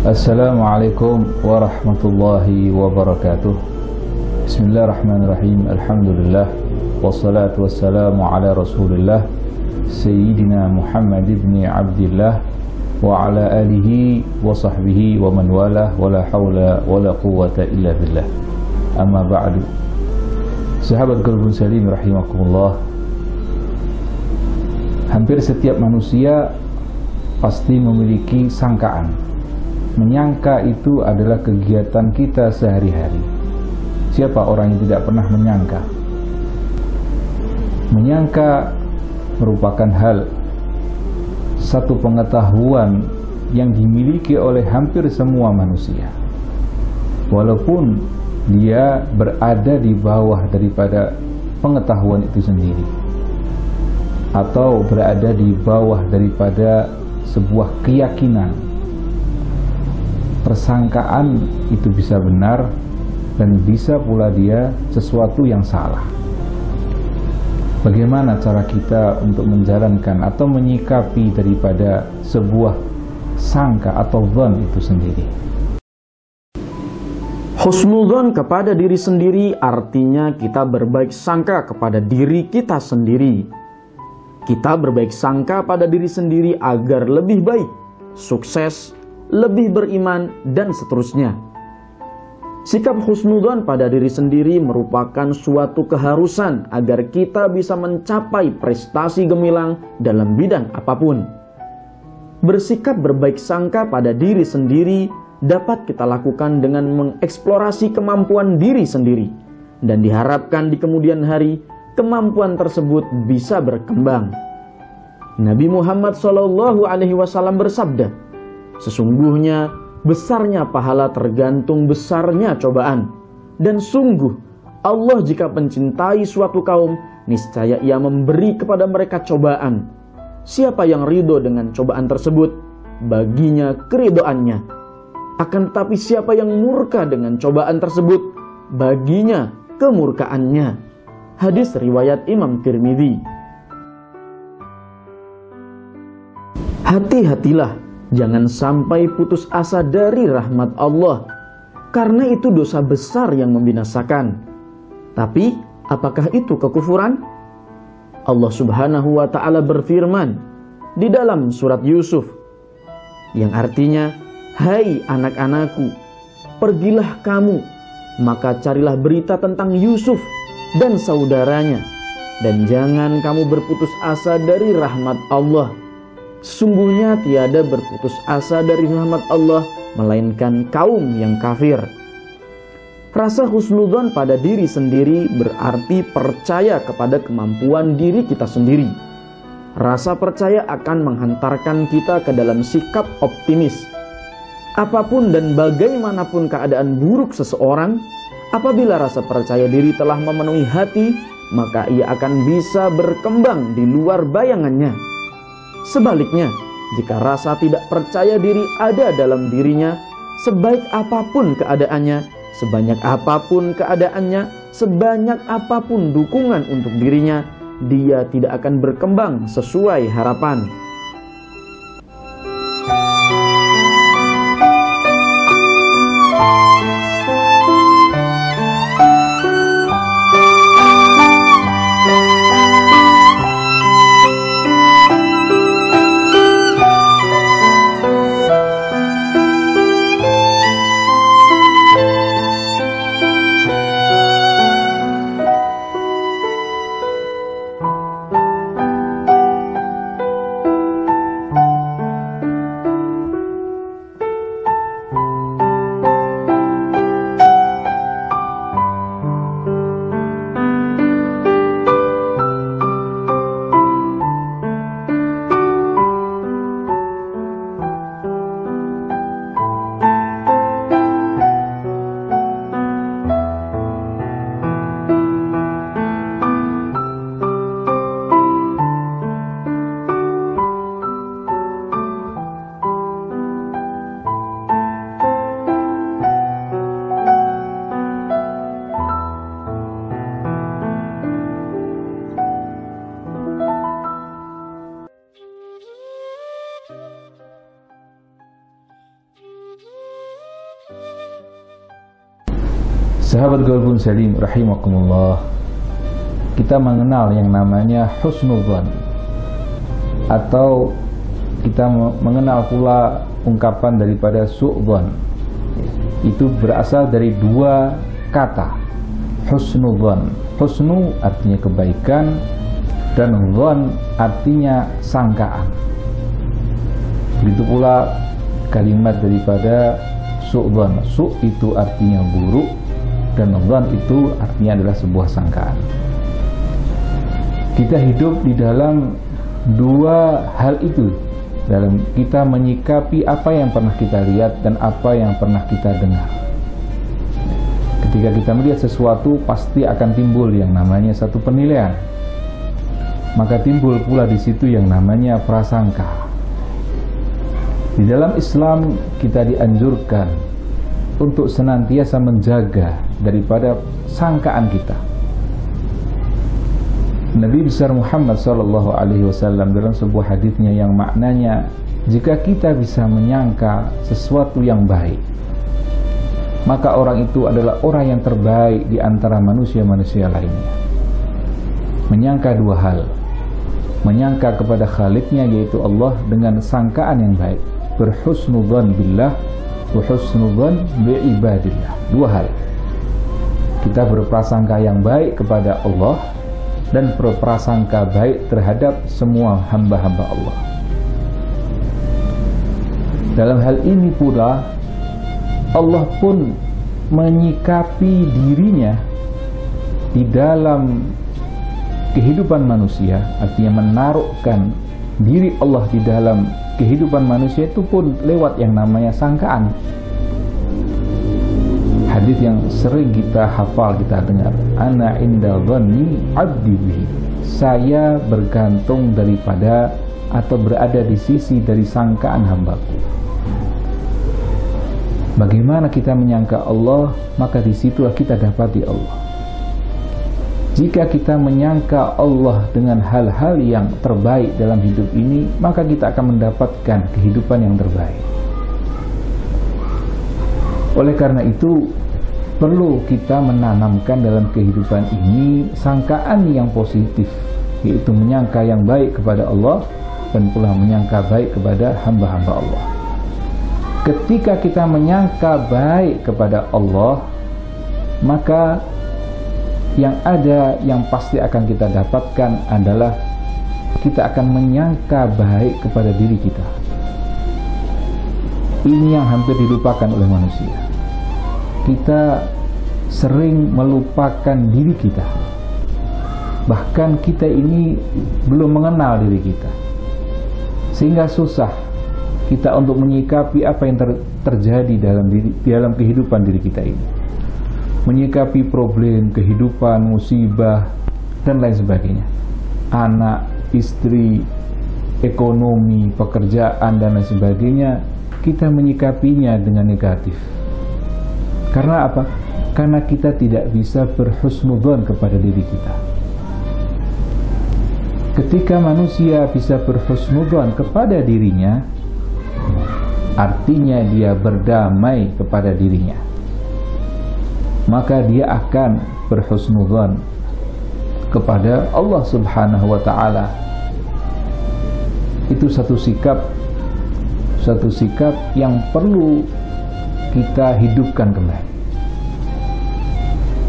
Assalamualaikum warahmatullahi wabarakatuh. Bismillahirrahmanirrahim. Alhamdulillah. Wassalatu wassalamu ala rasulillah Sayyidina Muhammad ibn Abdillah wa ala alihi wa sahbihi wa man wala wa la hawla wa la quwwata illa billah. Amma ba'du. Sahabat Qalbun Salim rahimakumullah. Hampir setiap manusia pasti memiliki sangkaan. Menyangka itu adalah kegiatan kita sehari-hari. Siapa orang yang tidak pernah menyangka? Menyangka merupakan satu pengetahuan yang dimiliki oleh hampir semua manusia. Walaupun dia berada di bawah daripada pengetahuan itu sendiri, atau berada di bawah daripada sebuah keyakinan. Persangkaan itu bisa benar dan bisa pula dia sesuatu yang salah. Bagaimana cara kita untuk menjalankan atau menyikapi daripada sebuah sangka atau dzan itu sendiri? Husnudzon kepada diri sendiri artinya kita berbaik sangka kepada diri kita sendiri. Kita berbaik sangka pada diri sendiri agar lebih baik, sukses, lebih beriman, dan seterusnya. Sikap husnudzon pada diri sendiri merupakan suatu keharusan agar kita bisa mencapai prestasi gemilang dalam bidang apapun. Bersikap berbaik sangka pada diri sendiri dapat kita lakukan dengan mengeksplorasi kemampuan diri sendiri, dan diharapkan di kemudian hari kemampuan tersebut bisa berkembang. Nabi Muhammad SAW bersabda, "Sesungguhnya besarnya pahala tergantung besarnya cobaan. Dan sungguh Allah jika mencintai suatu kaum, niscaya Ia memberi kepada mereka cobaan. Siapa yang ridho dengan cobaan tersebut, baginya keridhoannya. Akan tetapi siapa yang murka dengan cobaan tersebut, baginya kemurkaannya." Hadis riwayat Imam Tirmidzi. Hati-hatilah, jangan sampai putus asa dari rahmat Allah, karena itu dosa besar yang membinasakan. Tapi, apakah itu kekufuran? Allah Subhanahu wa Ta'ala berfirman di dalam surat Yusuf, yang artinya, "Hai anak-anakku, pergilah kamu, maka carilah berita tentang Yusuf dan saudaranya, dan jangan kamu berputus asa dari rahmat Allah. Sesungguhnya tiada berputus asa dari rahmat Allah melainkan kaum yang kafir." Rasa husnudzon pada diri sendiri berarti percaya kepada kemampuan diri kita sendiri. Rasa percaya akan menghantarkan kita ke dalam sikap optimis. Apapun dan bagaimanapun keadaan buruk seseorang, apabila rasa percaya diri telah memenuhi hati, maka ia akan bisa berkembang di luar bayangannya. Sebaliknya, jika rasa tidak percaya diri ada dalam dirinya, sebaik apapun keadaannya, sebanyak apapun keadaannya, sebanyak apapun dukungan untuk dirinya, dia tidak akan berkembang sesuai harapan. Sahabat Qalbun Salim rahimakumullah, kita mengenal yang namanya husnudzan, atau kita mengenal pula ungkapan daripada su'dzan. Itu berasal dari dua kata, husnudzan. Husnu artinya kebaikan, dan dzan artinya sangkaan. Begitu pula kalimat daripada su'dzan. Su' itu artinya buruk, dan dzan itu artinya adalah sebuah sangkaan. Kita hidup di dalam dua hal itu, dalam kita menyikapi apa yang pernah kita lihat dan apa yang pernah kita dengar. Ketika kita melihat sesuatu, pasti akan timbul yang namanya satu penilaian. Maka timbul pula di situ yang namanya prasangka. Di dalam Islam kita dianjurkan untuk senantiasa menjaga daripada sangkaan kita. Nabi besar Muhammad SAW dalam sebuah hadisnya yang maknanya, jika kita bisa menyangka sesuatu yang baik, maka orang itu adalah orang yang terbaik di antara manusia-manusia lainnya. Menyangka dua hal, menyangka kepada Khaliknya yaitu Allah dengan sangkaan yang baik, berhusnudzan billah wa husnudzan biibadillah. Dua hal, kita berprasangka yang baik kepada Allah dan berprasangka baik terhadap semua hamba-hamba Allah. Dalam hal ini pula Allah pun menyikapi dirinya di dalam kehidupan manusia, artinya menaruhkan diri Allah di dalam kehidupan manusia itu pun lewat yang namanya sangkaan. Hadis yang sering kita hafal, kita dengar, ana inda dhanni abdi bihi, saya bergantung daripada atau berada di sisi dari sangkaan hambaku. Bagaimana kita menyangka Allah, maka disitulah kita dapati Allah. Jika kita menyangka Allah dengan hal-hal yang terbaik dalam hidup ini, maka kita akan mendapatkan kehidupan yang terbaik. Oleh karena itu, perlu kita menanamkan dalam kehidupan ini sangkaan yang positif, yaitu menyangka yang baik kepada Allah dan pula menyangka baik kepada hamba-hamba Allah. Ketika kita menyangka baik kepada Allah, maka yang ada, yang pasti akan kita dapatkan adalah kita akan menyangka baik kepada diri kita. Ini yang hampir dilupakan oleh manusia. Kita sering melupakan diri kita. Bahkan kita ini belum mengenal diri kita, sehingga susah kita untuk menyikapi apa yang terjadi dalam kehidupan diri kita ini, menyikapi problem, kehidupan, musibah, dan lain sebagainya, anak, istri, ekonomi, pekerjaan, dan lain sebagainya. Kita menyikapinya dengan negatif. Karena apa? Karena kita tidak bisa berhusnudzan kepada diri kita. Ketika manusia bisa berhusnudzan kepada dirinya, artinya dia berdamai kepada dirinya, maka dia akan berhusnudzan kepada Allah Subhanahu wa ta'ala. Itu satu sikap yang perlu kita hidupkan kembali.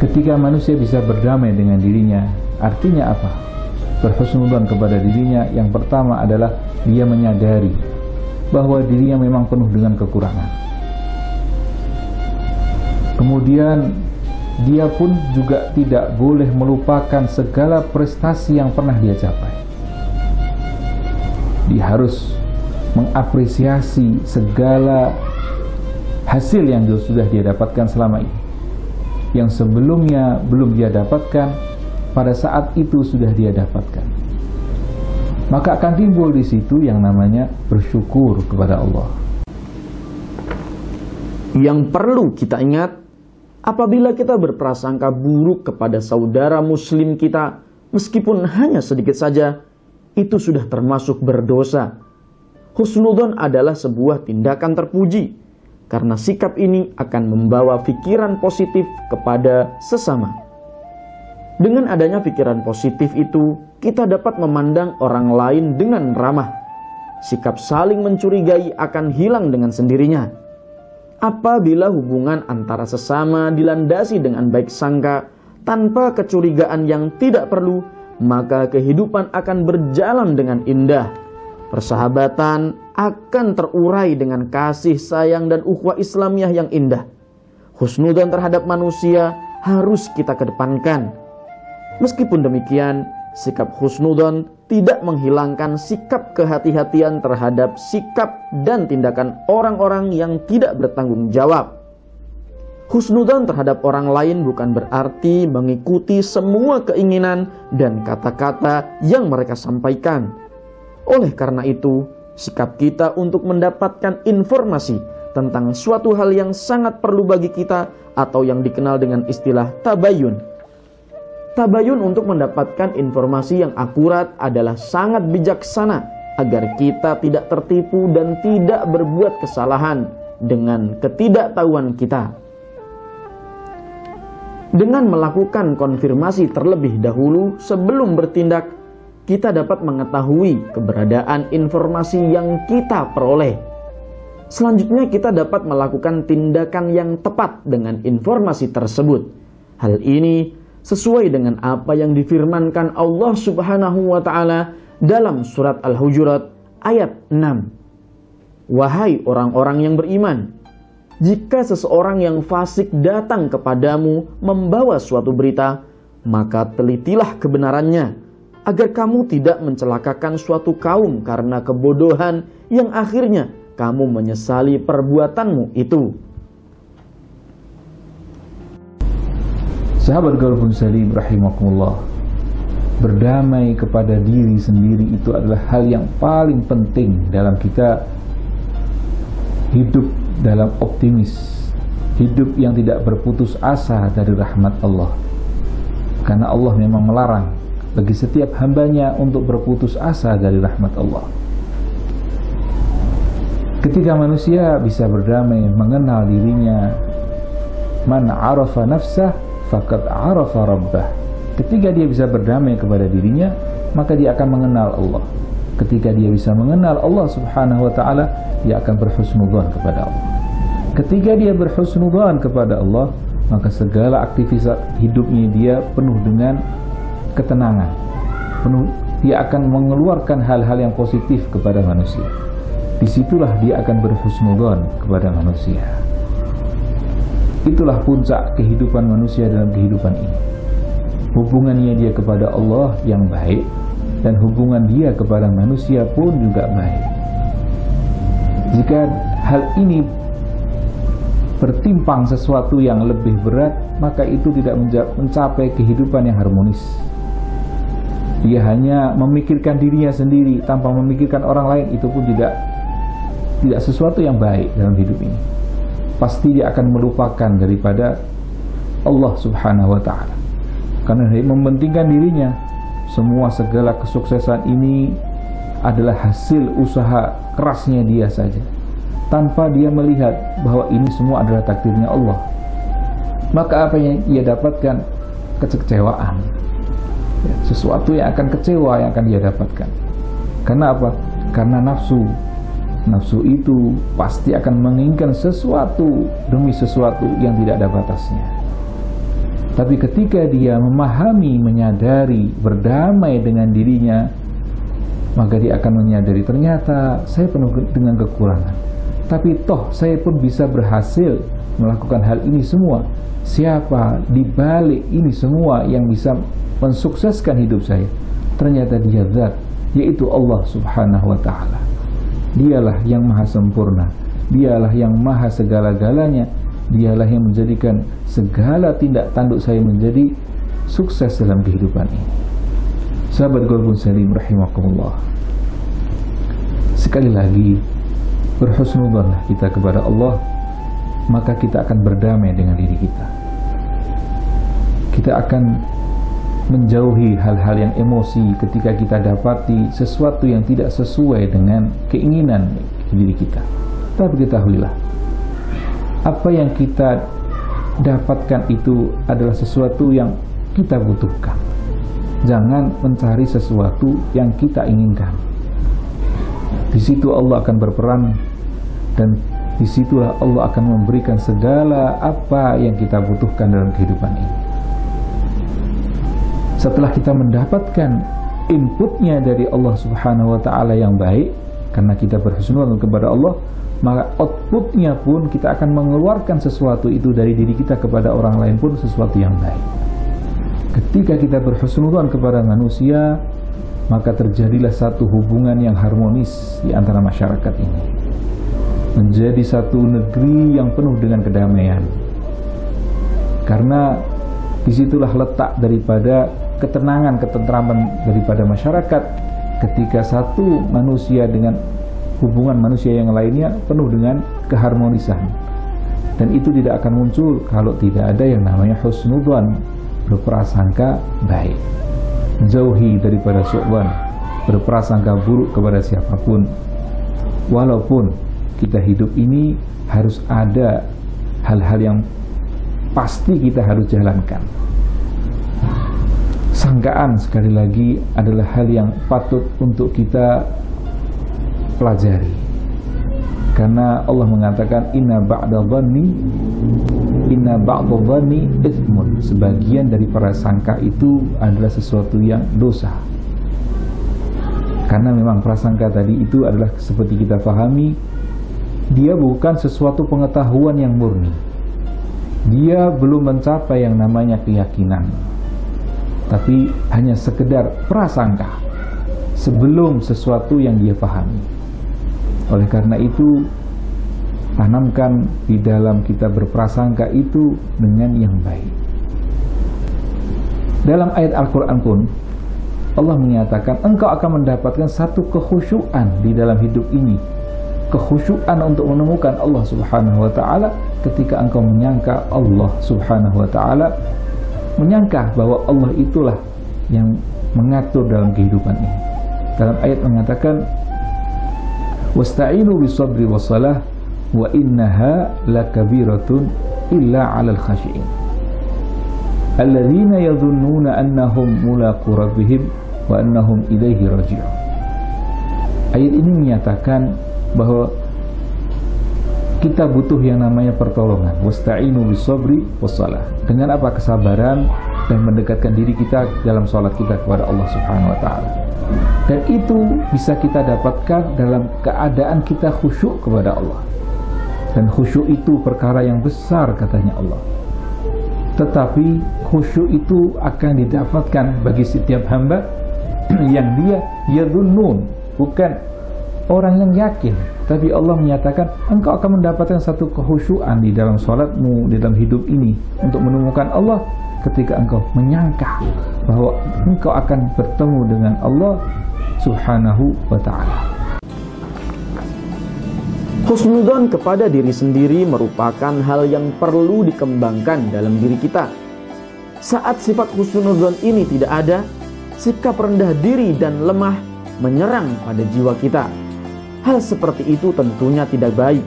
Ketika manusia bisa berdamai dengan dirinya, artinya apa? Berhusnudzan kepada dirinya, yang pertama adalah dia menyadari bahwa dirinya memang penuh dengan kekurangan. Kemudian dia pun juga tidak boleh melupakan segala prestasi yang pernah dia capai. Dia harus mengapresiasi segala hasil yang sudah dia dapatkan selama ini, yang sebelumnya belum dia dapatkan, pada saat itu sudah dia dapatkan. Maka akan timbul di situ yang namanya bersyukur kepada Allah. Yang perlu kita ingat, apabila kita berprasangka buruk kepada saudara muslim kita, meskipun hanya sedikit saja, itu sudah termasuk berdosa. Husnudzon adalah sebuah tindakan terpuji, karena sikap ini akan membawa pikiran positif kepada sesama. Dengan adanya pikiran positif itu, kita dapat memandang orang lain dengan ramah. Sikap saling mencurigai akan hilang dengan sendirinya. Apabila hubungan antara sesama dilandasi dengan baik sangka, tanpa kecurigaan yang tidak perlu, maka kehidupan akan berjalan dengan indah. Persahabatan akan terurai dengan kasih sayang dan ukhuwah Islamiyah yang indah. Husnudzon terhadap manusia harus kita kedepankan. Meskipun demikian, sikap husnudzon tidak menghilangkan sikap kehati-hatian terhadap sikap dan tindakan orang-orang yang tidak bertanggung jawab. Husnudzon terhadap orang lain bukan berarti mengikuti semua keinginan dan kata-kata yang mereka sampaikan. Oleh karena itu, sikap kita untuk mendapatkan informasi tentang suatu hal yang sangat perlu bagi kita atau yang dikenal dengan istilah tabayun. Tabayun untuk mendapatkan informasi yang akurat adalah sangat bijaksana agar kita tidak tertipu dan tidak berbuat kesalahan dengan ketidaktahuan kita. Dengan melakukan konfirmasi terlebih dahulu sebelum bertindak, kita dapat mengetahui keberadaan informasi yang kita peroleh. Selanjutnya kita dapat melakukan tindakan yang tepat dengan informasi tersebut. Hal ini sesuai dengan apa yang difirmankan Allah Subhanahu wa ta'ala dalam surat Al-Hujurat ayat 6. Wahai orang-orang yang beriman, jika seseorang yang fasik datang kepadamu membawa suatu berita, maka telitilah kebenarannya, agar kamu tidak mencelakakan suatu kaum karena kebodohan yang akhirnya kamu menyesali perbuatanmu itu. Sahabat Golfun Salim rahimakumullah, berdamai kepada diri sendiri itu adalah hal yang paling penting dalam kita hidup dalam optimis, hidup yang tidak berputus asa dari rahmat Allah. Karena Allah memang melarang bagi setiap hambanya untuk berputus asa dari rahmat Allah. Ketika manusia bisa berdamai, mengenal dirinya, man arafa nafsah faqad arafa rabbah. Ketika dia bisa berdamai kepada dirinya, maka dia akan mengenal Allah. Ketika dia bisa mengenal Allah Subhanahu wa ta'ala, dia akan berhusnudzon kepada Allah. Ketika dia berhusnudzon kepada Allah, maka segala aktivitas hidupnya dia penuh dengan ketenangan. Dia akan mengeluarkan hal-hal yang positif kepada manusia. Disitulah dia akan berhusnudzon kepada manusia. Itulah puncak kehidupan manusia dalam kehidupan ini. Hubungannya dia kepada Allah yang baik, dan hubungan dia kepada manusia pun juga baik. Jika hal ini bertimpang sesuatu yang lebih berat, maka itu tidak mencapai kehidupan yang harmonis. Dia hanya memikirkan dirinya sendiri tanpa memikirkan orang lain, itu pun tidak sesuatu yang baik dalam hidup ini. Pasti dia akan melupakan daripada Allah Subhanahu wa ta'ala. Karena dia mementingkan dirinya. Semua segala kesuksesan ini adalah hasil usaha kerasnya dia saja, tanpa dia melihat bahwa ini semua adalah takdirnya Allah. Maka apa yang ia dapatkan? Kekecewaan. Sesuatu yang akan kecewa yang akan dia dapatkan. Karena apa? Karena nafsu. Nafsu itu pasti akan menginginkan sesuatu demi sesuatu yang tidak ada batasnya. Tapi ketika dia memahami, menyadari, berdamai dengan dirinya, maka dia akan menyadari ternyata saya penuh dengan kekurangan. Tapi toh saya pun bisa berhasil melakukan hal ini semua. Siapa di balik ini semua yang bisa mensukseskan hidup saya? Ternyata dia zat, yaitu Allah Subhanahu wa ta'ala. Dialah yang maha sempurna, dialah yang maha segala-galanya, dialah yang menjadikan segala tindak tanduk saya menjadi sukses dalam kehidupan ini. Sahabat Golfun Salim rahimakumullah, sekali lagi berhusnudzonlah kita kepada Allah, maka kita akan berdamai dengan diri kita. Kita akan menjauhi hal-hal yang emosi ketika kita dapati sesuatu yang tidak sesuai dengan keinginan diri kita. Tapi ketahuilah, apa yang kita dapatkan itu adalah sesuatu yang kita butuhkan. Jangan mencari sesuatu yang kita inginkan. Di situ Allah akan berperan, dan disitulah Allah akan memberikan segala apa yang kita butuhkan dalam kehidupan ini. Setelah kita mendapatkan inputnya dari Allah Subhanahu wa ta'ala yang baik, karena kita berhusnudzon kepada Allah, maka outputnya pun kita akan mengeluarkan sesuatu itu dari diri kita kepada orang lain pun sesuatu yang baik. Ketika kita berhusnudzon kepada manusia, maka terjadilah satu hubungan yang harmonis di antara masyarakat ini, menjadi satu negeri yang penuh dengan kedamaian. Karena disitulah letak daripada ketenangan, ketentraman daripada masyarakat, ketika satu manusia dengan hubungan manusia yang lainnya penuh dengan keharmonisan. Dan itu tidak akan muncul kalau tidak ada yang namanya husnudzon, berprasangka baik. Jauhi daripada su'dzon, berprasangka buruk kepada siapapun. Walaupun kita hidup ini harus ada hal-hal yang pasti kita harus jalankan. Sangkaan sekali lagi adalah hal yang patut untuk kita pelajari, karena Allah mengatakan inna ba'da dhanni itsmun, sebagian dari prasangka itu adalah sesuatu yang dosa. Karena memang prasangka tadi itu adalah seperti kita pahami, dia bukan sesuatu pengetahuan yang murni, dia belum mencapai yang namanya keyakinan, tapi hanya sekedar prasangka sebelum sesuatu yang dia pahami. Oleh karena itu, tanamkan di dalam kita berprasangka itu dengan yang baik. Dalam ayat Al-Quran pun Allah menyatakan engkau akan mendapatkan satu kekhusyuan di dalam hidup ini, kekhusyuan untuk menemukan Allah Subhanahu wa ta'ala ketika engkau menyangka Allah Subhanahu wa ta'ala, menyangka bahwa Allah itulah yang mengatur dalam kehidupan ini. Dalam ayat mengatakan wasta'inu bisabri wassalah wa innaha lakabiratun illa 'alal khashi'in alladzina yadhunnuna annahum mulaqu rabbihim wa annahum ilaihi raji'un. Ayat ini menyatakan bahwa kita butuh yang namanya pertolongan. Wasta'inu bisabri wassalah. Dengan apa? Kesabaran dan mendekatkan diri kita dalam salat kita kepada Allah Subhanahu wa ta'ala. Dan itu bisa kita dapatkan dalam keadaan kita khusyuk kepada Allah. Dan khusyuk itu perkara yang besar katanya Allah. Tetapi khusyuk itu akan didapatkan bagi setiap hamba yang dia yadhunnun, bukan orang yang yakin. Tapi Allah menyatakan engkau akan mendapatkan satu kekhusyuan di dalam salatmu, di dalam hidup ini untuk menemukan Allah ketika engkau menyangka bahwa engkau akan bertemu dengan Allah Subhanahu wa ta'ala. Husnudzon kepada diri sendiri merupakan hal yang perlu dikembangkan dalam diri kita. Saat sifat husnudzon ini tidak ada, sikap rendah diri dan lemah menyerang pada jiwa kita. Hal seperti itu tentunya tidak baik,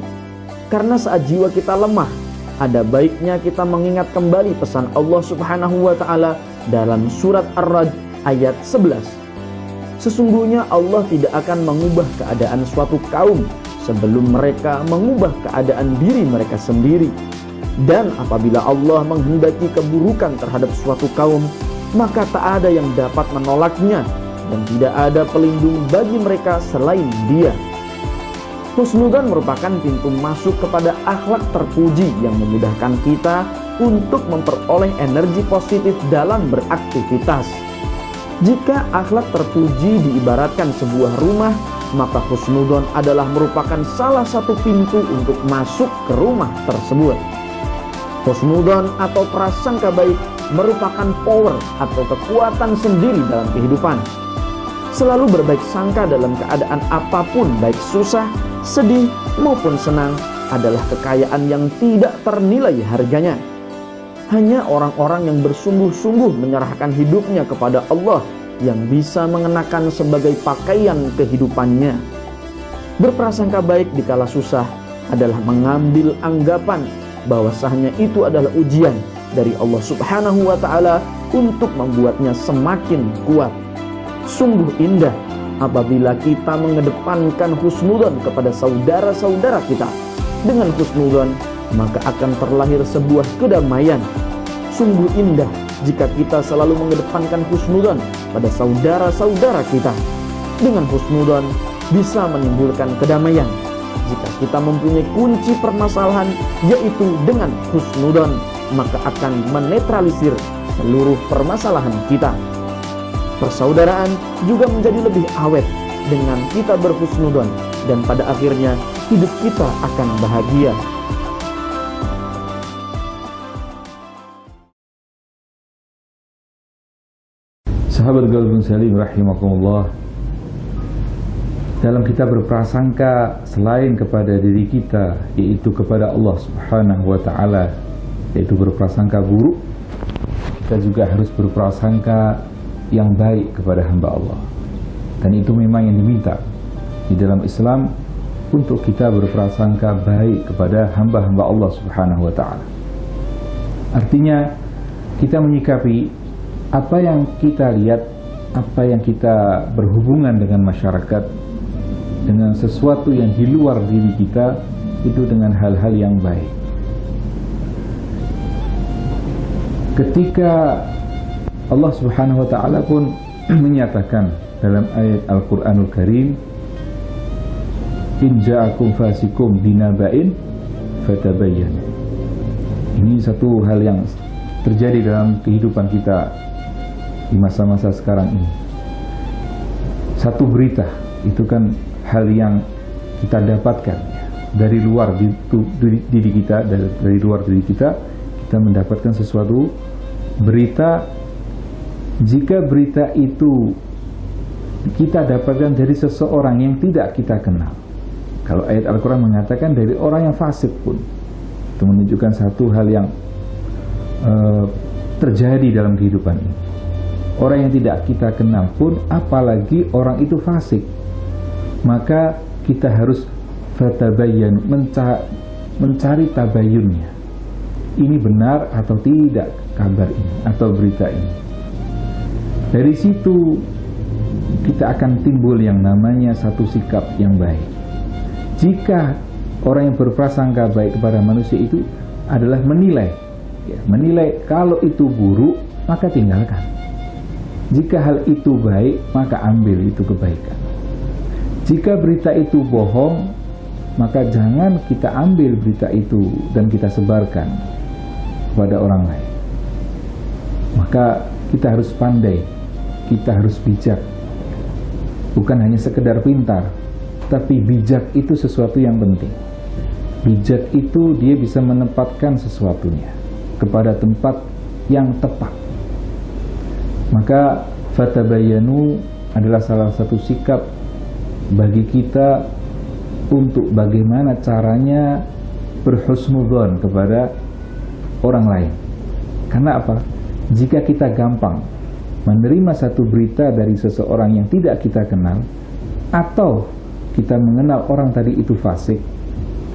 karena saat jiwa kita lemah, ada baiknya kita mengingat kembali pesan Allah Subhanahu wa ta'ala dalam surat Ar-Ra'd ayat 11. Sesungguhnya Allah tidak akan mengubah keadaan suatu kaum sebelum mereka mengubah keadaan diri mereka sendiri. Dan apabila Allah menghendaki keburukan terhadap suatu kaum, maka tak ada yang dapat menolaknya dan tidak ada pelindung bagi mereka selain Dia. Husnudzon merupakan pintu masuk kepada akhlak terpuji yang memudahkan kita untuk memperoleh energi positif dalam beraktivitas. Jika akhlak terpuji diibaratkan sebuah rumah, maka husnudzon adalah merupakan salah satu pintu untuk masuk ke rumah tersebut. Husnudzon atau prasangka baik merupakan power atau kekuatan sendiri dalam kehidupan. Selalu berbaik sangka dalam keadaan apapun, baik susah, sedih maupun senang, adalah kekayaan yang tidak ternilai harganya. Hanya orang-orang yang bersungguh-sungguh menyerahkan hidupnya kepada Allah yang bisa mengenakan sebagai pakaian kehidupannya. Berprasangka baik dikala susah adalah mengambil anggapan bahwasanya itu adalah ujian dari Allah Subhanahu wa Ta'ala untuk membuatnya semakin kuat. Sungguh indah apabila kita mengedepankan husnudzon kepada saudara-saudara kita. Dengan husnudzon maka akan terlahir sebuah kedamaian. Sungguh indah jika kita selalu mengedepankan husnudzon pada saudara-saudara kita. Dengan husnudzon bisa menimbulkan kedamaian. Jika kita mempunyai kunci permasalahan, yaitu dengan husnudzon, maka akan menetralisir seluruh permasalahan kita. Persaudaraan juga menjadi lebih awet dengan kita berhusnudzon, dan pada akhirnya hidup kita akan bahagia. Sahabat Qalbun Salim rahimakumullah, dalam kita berprasangka selain kepada diri kita, yaitu kepada Allah Subhanahu wa Ta'ala, yaitu berprasangka buruk, kita juga harus berprasangka yang baik kepada hamba Allah. Dan itu memang yang diminta di dalam Islam, untuk kita berprasangka baik kepada hamba-hamba Allah Subhanahu wa Ta'ala. Artinya kita menyikapi apa yang kita lihat, apa yang kita berhubungan dengan masyarakat, dengan sesuatu yang di luar diri kita, itu dengan hal-hal yang baik. Ketika Allah Subhanahu wa Ta'ala pun menyatakan dalam ayat Al-Qur'anul Karim, in ja'akum fasikum binaba'in fatabayyanu. Ini satu hal yang terjadi dalam kehidupan kita di masa-masa sekarang ini. Satu berita itu kan hal yang kita dapatkan dari luar diri kita, dari luar diri kita mendapatkan sesuatu berita. Jika berita itu kita dapatkan dari seseorang yang tidak kita kenal, kalau ayat Al-Quran mengatakan dari orang yang fasik pun, itu menunjukkan satu hal yang terjadi dalam kehidupan ini. Orang yang tidak kita kenal pun, apalagi orang itu fasik, maka kita harus fatabayyan, mencari tabayunnya. Ini benar atau tidak kabar ini atau berita ini. Dari situ kita akan timbul yang namanya satu sikap yang baik. Jika orang yang berprasangka baik kepada manusia itu adalah menilai, menilai kalau itu buruk maka tinggalkan. Jika hal itu baik maka ambil itu kebaikan. Jika berita itu bohong, maka jangan kita ambil berita itu dan kita sebarkan kepada orang lain. Maka kita harus pandai, kita harus bijak. Bukan hanya sekedar pintar, tapi bijak itu sesuatu yang penting. Bijak itu dia bisa menempatkan sesuatunya kepada tempat yang tepat. Maka fatabayyanu adalah salah satu sikap bagi kita untuk bagaimana caranya berhusnudzon kepada orang lain. Karena apa? Jika kita gampang menerima satu berita dari seseorang yang tidak kita kenal, atau kita mengenal orang tadi itu fasik,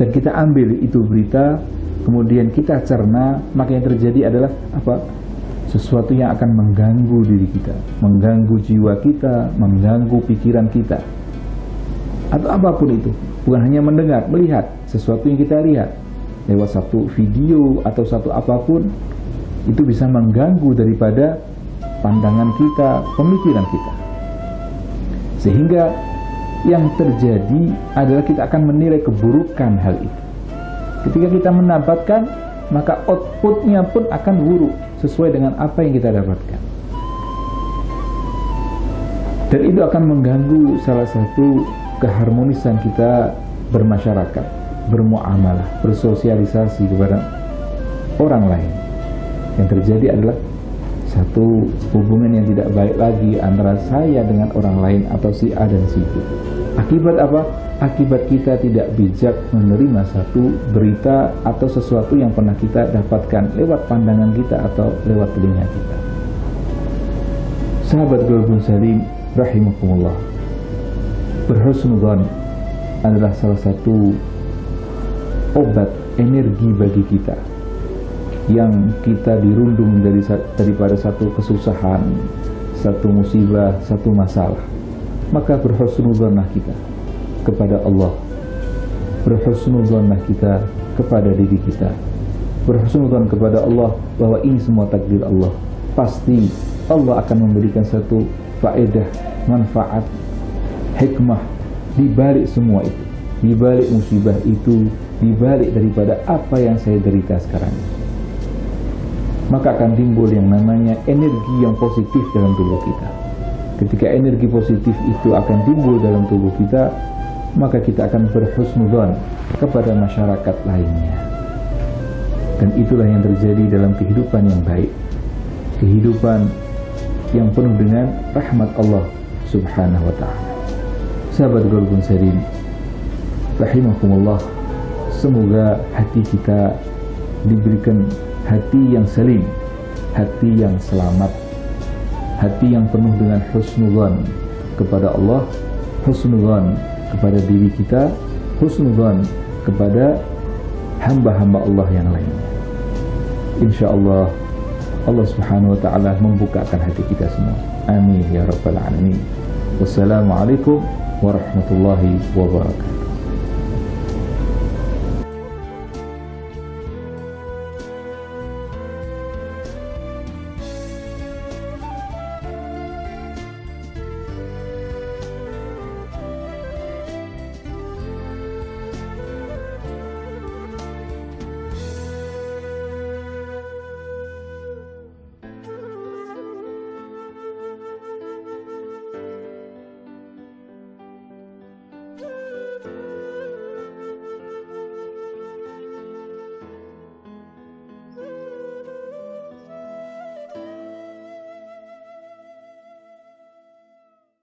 dan kita ambil itu berita, kemudian kita cerna, maka yang terjadi adalah apa? Sesuatu yang akan mengganggu diri kita, mengganggu jiwa kita, mengganggu pikiran kita, atau apapun itu. Bukan hanya mendengar, melihat sesuatu yang kita lihat lewat satu video atau satu apapun, itu bisa mengganggu daripada pandangan kita, pemikiran kita. Sehingga yang terjadi adalah kita akan menilai keburukan hal itu. Ketika kita mendapatkan, maka outputnya pun akan buruk sesuai dengan apa yang kita dapatkan. Dan itu akan mengganggu salah satu keharmonisan kita bermasyarakat, bermuamalah, bersosialisasi kepada orang lain. Yang terjadi adalah satu hubungan yang tidak baik lagi antara saya dengan orang lain atau si A dan si B. Akibat apa? Akibat kita tidak bijak menerima satu berita atau sesuatu yang pernah kita dapatkan lewat pandangan kita atau lewat telinga kita. Sahabat Qalbun Salim rahimakumullah, berhusnudzon adalah salah satu obat energi bagi kita. Yang kita dirundung daripada satu kesusahan, satu musibah, satu masalah, maka berhusnudzannah kita kepada Allah, berhusnudzannah kita kepada diri kita, berhusnudzan kepada Allah bahwa ini semua takdir Allah. Pasti Allah akan memberikan satu faedah, manfaat, hikmah di balik semua itu, di balik musibah itu, di balik daripada apa yang saya derita sekarang. Maka akan timbul yang namanya energi yang positif dalam tubuh kita. Ketika energi positif itu akan timbul dalam tubuh kita, maka kita akan berhusnudzon kepada masyarakat lainnya. Dan itulah yang terjadi dalam kehidupan yang baik, kehidupan yang penuh dengan rahmat Allah Subhanahu wa ta'ala. Sahabat Golbun Salim rahimakumullah, semoga hati kita diberikan hati yang salim, hati yang selamat, hati yang penuh dengan husnudzan kepada Allah, husnudzan kepada diri kita, husnudzan kepada hamba-hamba Allah yang lainnya. InsyaAllah Allah Subhanahu wa ta'ala membukakan hati kita semua. Amin ya rabbal alamin. Wassalamualaikum warahmatullahi wabarakatuh.